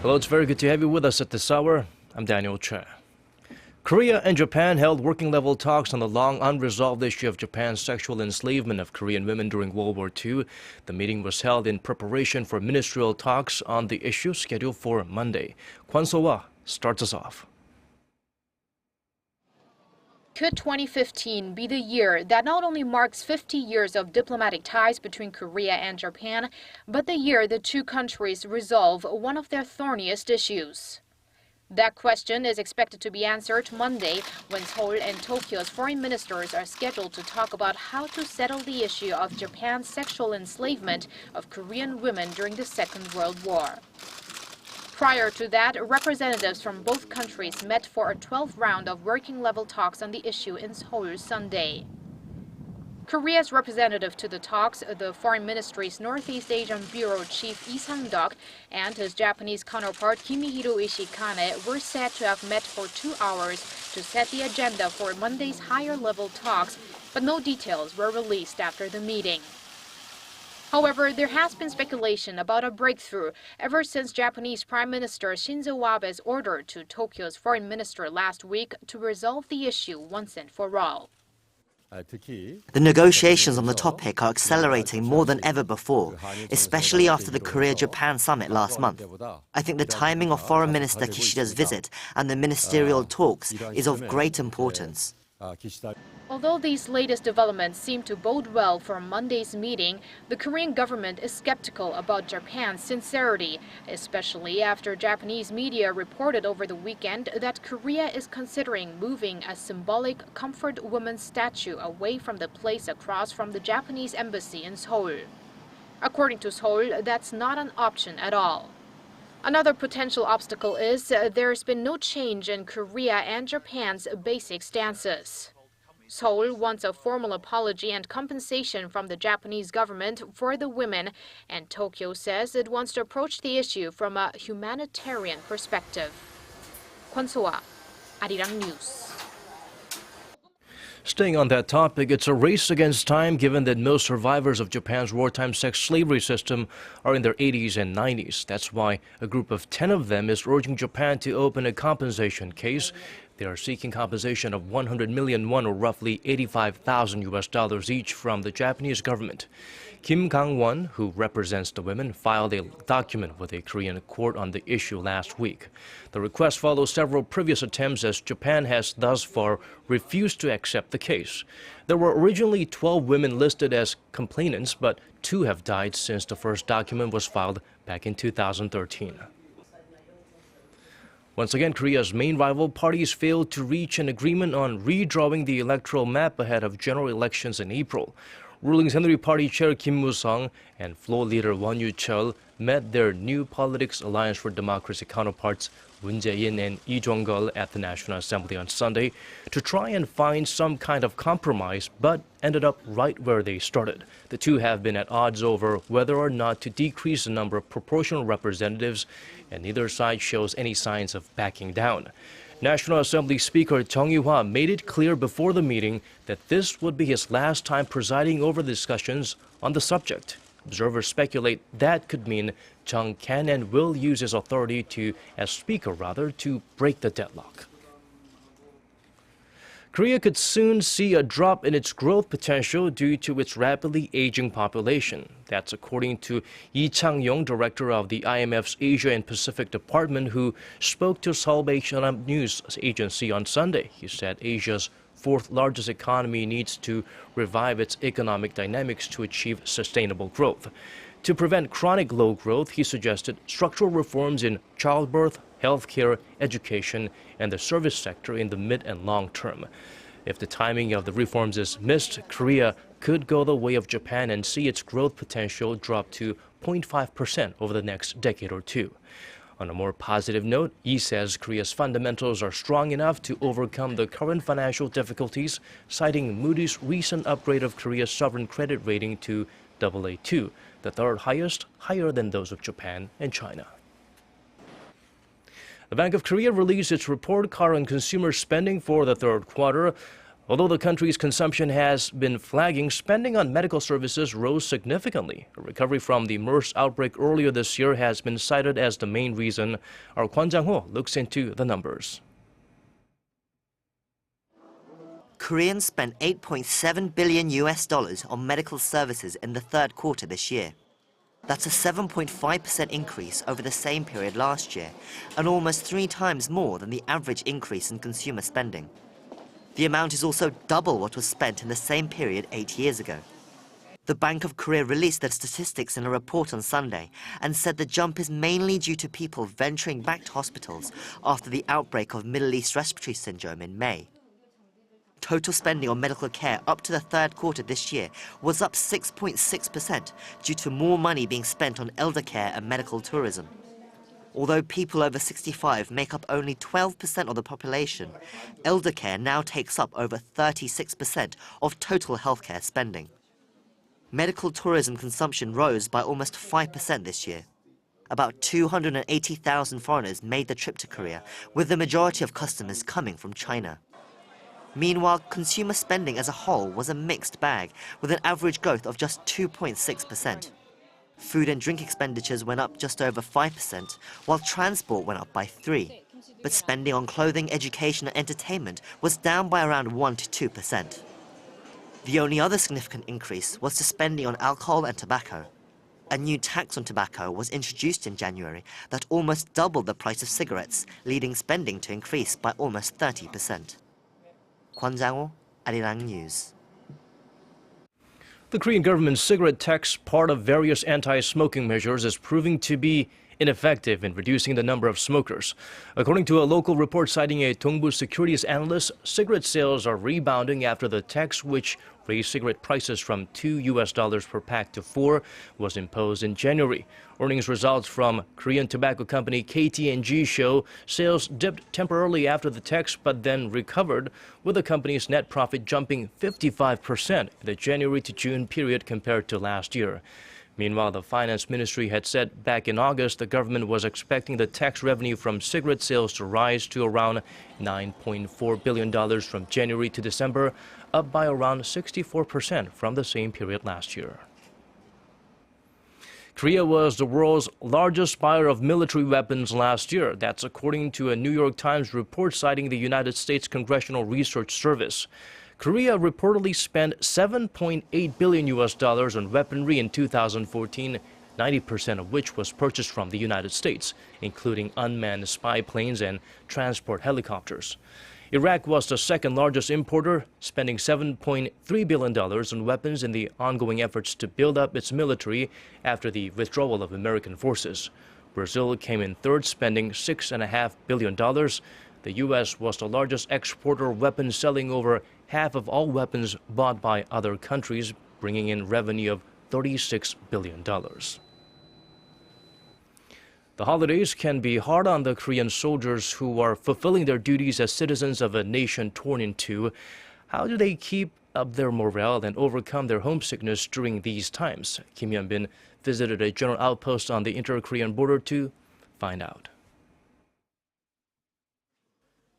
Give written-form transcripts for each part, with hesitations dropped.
Hello, it's very good to have you with us at this hour. I'm Daniel Che. Korea and Japan held working-level talks on the long unresolved issue of Japan's sexual enslavement of Korean women during World War II. The meeting was held in preparation for ministerial talks on the issue scheduled for Monday. Kwon So-hwa starts us off. Could 2015 be the year that not only marks 50 years of diplomatic ties between Korea and Japan, but the year the two countries resolve one of their thorniest issues? That question is expected to be answered Monday when Seoul and Tokyo's foreign ministers are scheduled to talk about how to settle the issue of Japan's sexual enslavement of Korean women during the Second World War. Prior to that, representatives from both countries met for a 12th round of working-level talks on the issue in Seoul Sunday. Korea's representative to the talks, the Foreign Ministry's Northeast Asian Bureau Chief Lee Sang-duk and his Japanese counterpart Kimihiro Ishikane were said to have met for 2 hours to set the agenda for Monday's higher-level talks, but no details were released after the meeting. However, there has been speculation about a breakthrough ever since Japanese Prime Minister Shinzo Abe's order to Tokyo's foreign minister last week to resolve the issue once and for all. The negotiations on the topic are accelerating more than ever before, especially after the Korea-Japan summit last month. I think the timing of Foreign Minister Kishida's visit and the ministerial talks is of great importance. Although these latest developments seem to bode well for Monday's meeting, the Korean government is skeptical about Japan's sincerity, especially after Japanese media reported over the weekend that Korea is considering moving a symbolic comfort woman statue away from the place across from the Japanese embassy in Seoul. According to Seoul, that's not an option at all. Another potential obstacle is there's been no change in Korea and Japan's basic stances. Seoul wants a formal apology and compensation from the Japanese government for the women, and Tokyo says it wants to approach the issue from a humanitarian perspective. Kwon So-hwa, Arirang News. Staying on that topic, it's a race against time given that most survivors of Japan's wartime sex slavery system are in their 80s and 90s. That's why a group of 10 of them is urging Japan to open a compensation case. They are seeking compensation of 100 million won, or roughly $85,000 each, from the Japanese government. Kim Kang-won, who represents the women, filed a document with a Korean court on the issue last week. The request follows several previous attempts, as Japan has thus far refused to accept the case. There were originally 12 women listed as complainants, but 2 have died since the first document was filed back in 2013. Once again, Korea's main rival parties failed to reach an agreement on redrawing the electoral map ahead of general elections in April. Ruling Saenuri Party Chair Kim Moo-sung and floor leader Won Yu-cheol met their New Politics Alliance for Democracy counterparts Moon Jae-in and Lee Jong-geol at the National Assembly on Sunday to try and find some kind of compromise, but ended up right where they started. The two have been at odds over whether or not to decrease the number of proportional representatives, and neither side shows any signs of backing down. National Assembly Speaker Chung Yu-hwa made it clear before the meeting that this would be his last time presiding over discussions on the subject. Observers speculate that could mean Chung can and will use his authority as speaker to break the deadlock. Korea could soon see a drop in its growth potential due to its rapidly aging population. That's according to Lee Chang-yong, director of the IMF's Asia and Pacific Department, who spoke to Seoul-based news agency on Sunday. He said Asia's fourth largest economy needs to revive its economic dynamics to achieve sustainable growth. To prevent chronic low growth, he suggested structural reforms in childbirth, healthcare, education, and the service sector in the mid and long term. If the timing of the reforms is missed, Korea could go the way of Japan and see its growth potential drop to 0.5% over the next decade or two. On a more positive note, Lee says Korea's fundamentals are strong enough to overcome the current financial difficulties, citing Moody's recent upgrade of Korea's sovereign credit rating to AA2, the third highest, higher than those of Japan and China. The Bank of Korea released its report card on consumer spending for the third quarter. Although the country's consumption has been flagging, spending on medical services rose significantly. A recovery from the MERS outbreak earlier this year has been cited as the main reason. Our Kwon Jang-ho looks into the numbers. Koreans spent $8.7 billion on medical services in the third quarter this year. That's a 7.5% increase over the same period last year, and almost 3 times more than the average increase in consumer spending. The amount is also double what was spent in the same period 8 years ago. The Bank of Korea released their statistics in a report on Sunday and said the jump is mainly due to people venturing back to hospitals after the outbreak of Middle East respiratory syndrome in May. Total spending on medical care up to the third quarter this year was up 6.6% due to more money being spent on elder care and medical tourism. Although people over 65 make up only 12% of the population, elder care now takes up over 36% of total healthcare spending. Medical tourism consumption rose by almost 5% this year. About 280,000 foreigners made the trip to Korea, with the majority of customers coming from China. Meanwhile, consumer spending as a whole was a mixed bag, with an average growth of just 2.6%. Food and drink expenditures went up just over 5%, while transport went up by 3%. But spending on clothing, education and entertainment was down by around 1 to 2%. The only other significant increase was to spending on alcohol and tobacco. A new tax on tobacco was introduced in January that almost doubled the price of cigarettes, leading spending to increase by almost 30%. Kwon Jang-ho, Arirang News. The Korean government's cigarette tax, part of various anti-smoking measures, is proving to be ineffective in reducing the number of smokers. According to a local report citing a Dongbu securities analyst, cigarette sales are rebounding after the tax, which raised cigarette prices from $2 per pack to $4, was imposed in January. Earnings results from Korean tobacco company KT&G show sales dipped temporarily after the tax, but then recovered, with the company's net profit jumping 55% in the January to June period compared to last year. Meanwhile, the finance ministry had said back in August the government was expecting the tax revenue from cigarette sales to rise to around $9.4 billion from January to December, up by around 64% from the same period last year. Korea was the world's largest buyer of military weapons last year. That's according to a New York Times report citing the United States Congressional Research Service. Korea reportedly spent $7.8 billion on weaponry in 2014, 90% of which was purchased from the United States, including unmanned spy planes and transport helicopters. Iraq was the second largest importer, spending $7.3 billion on weapons in the ongoing efforts to build up its military after the withdrawal of American forces. Brazil came in third, spending $6.5 billion. The U.S. was the largest exporter of weapons, selling over half of all weapons bought by other countries, bringing in revenue of $36 billion. The holidays can be hard on the Korean soldiers who are fulfilling their duties as citizens of a nation torn in two. How do they keep up their morale and overcome their homesickness during these times? Kim Hyun-bin visited a general outpost on the inter-Korean border to find out.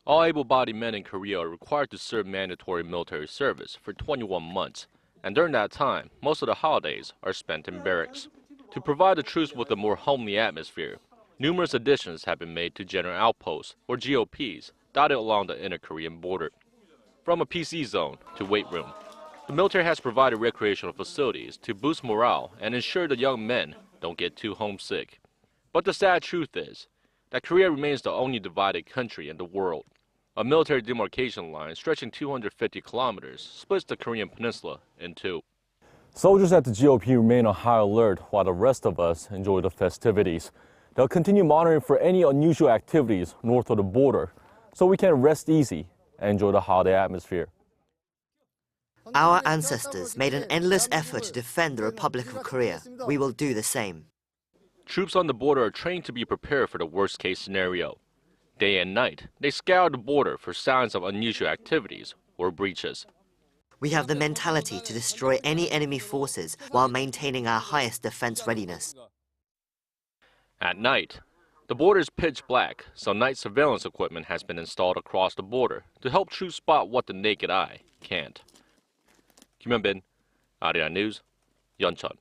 All able-bodied men in Korea are required to serve mandatory military service for 21 months, and during that time, most of the holidays are spent in barracks. To provide the troops with a more homely atmosphere, numerous additions have been made to general outposts, or GOPs, dotted along the inter-Korean border. From a PC zone to weight room, the military has provided recreational facilities to boost morale and ensure the young men don't get too homesick. But the sad truth is that Korea remains the only divided country in the world. A military demarcation line stretching 250 kilometers splits the Korean peninsula in two. Soldiers at the GOP remain on high alert while the rest of us enjoy the festivities. They'll continue monitoring for any unusual activities north of the border so we can rest easy and enjoy the holiday atmosphere. Our ancestors made an endless effort to defend the Republic of Korea. We will do the same. Troops on the border are trained to be prepared for the worst-case scenario. Day and night, they scour the border for signs of unusual activities or breaches. We have the mentality to destroy any enemy forces while maintaining our highest defense readiness. At night, The border is pitch black, so night surveillance equipment has been installed across the border to help troops spot what the naked eye can't. Kim Hyun-bin, Arirang News, Yeoncheon.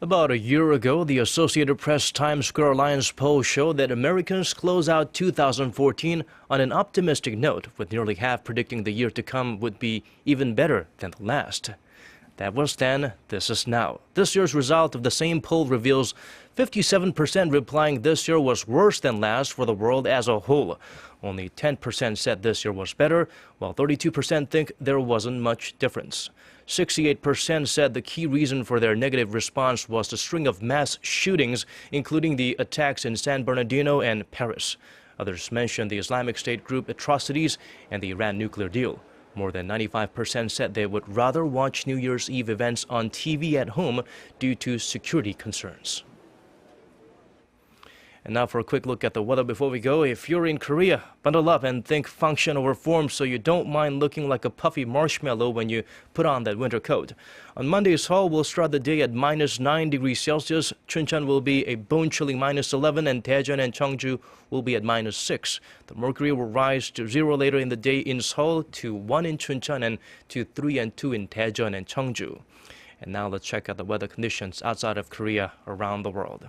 About a year ago, the Associated Press Times Square Alliance poll showed that Americans close out 2014 on an optimistic note, with nearly half predicting the year to come would be even better than the last. That was then, this is now. This year's result of the same poll reveals 57% replying this year was worse than last for the world as a whole. Only 10% said this year was better, while 32% think there wasn't much difference. 68% said the key reason for their negative response was the string of mass shootings, including the attacks in San Bernardino and Paris. Others mentioned the Islamic State group atrocities and the Iran nuclear deal. More than 95% said they would rather watch New Year's Eve events on TV at home due to security concerns. And now for a quick look at the weather before we go. If you're in Korea, bundle up and think function over form so you don't mind looking like a puffy marshmallow when you put on that winter coat. On Monday, Seoul will start the day at -9 degrees Celsius. Chuncheon will be a bone-chilling -11, and Daejeon and Cheongju will be at -6. The mercury will rise to 0 later in the day in Seoul, to 1 in Chuncheon, and to 3 and 2 in Daejeon and Cheongju. And now let's check out the weather conditions outside of Korea around the world.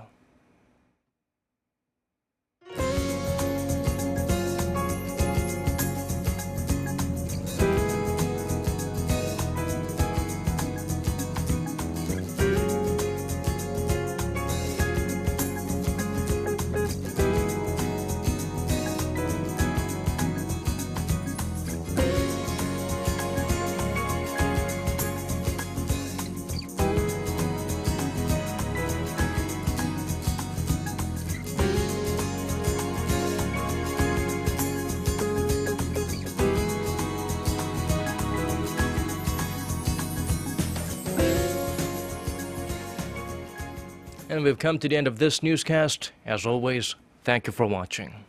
And we've come to the end of this newscast. As always, thank you for watching.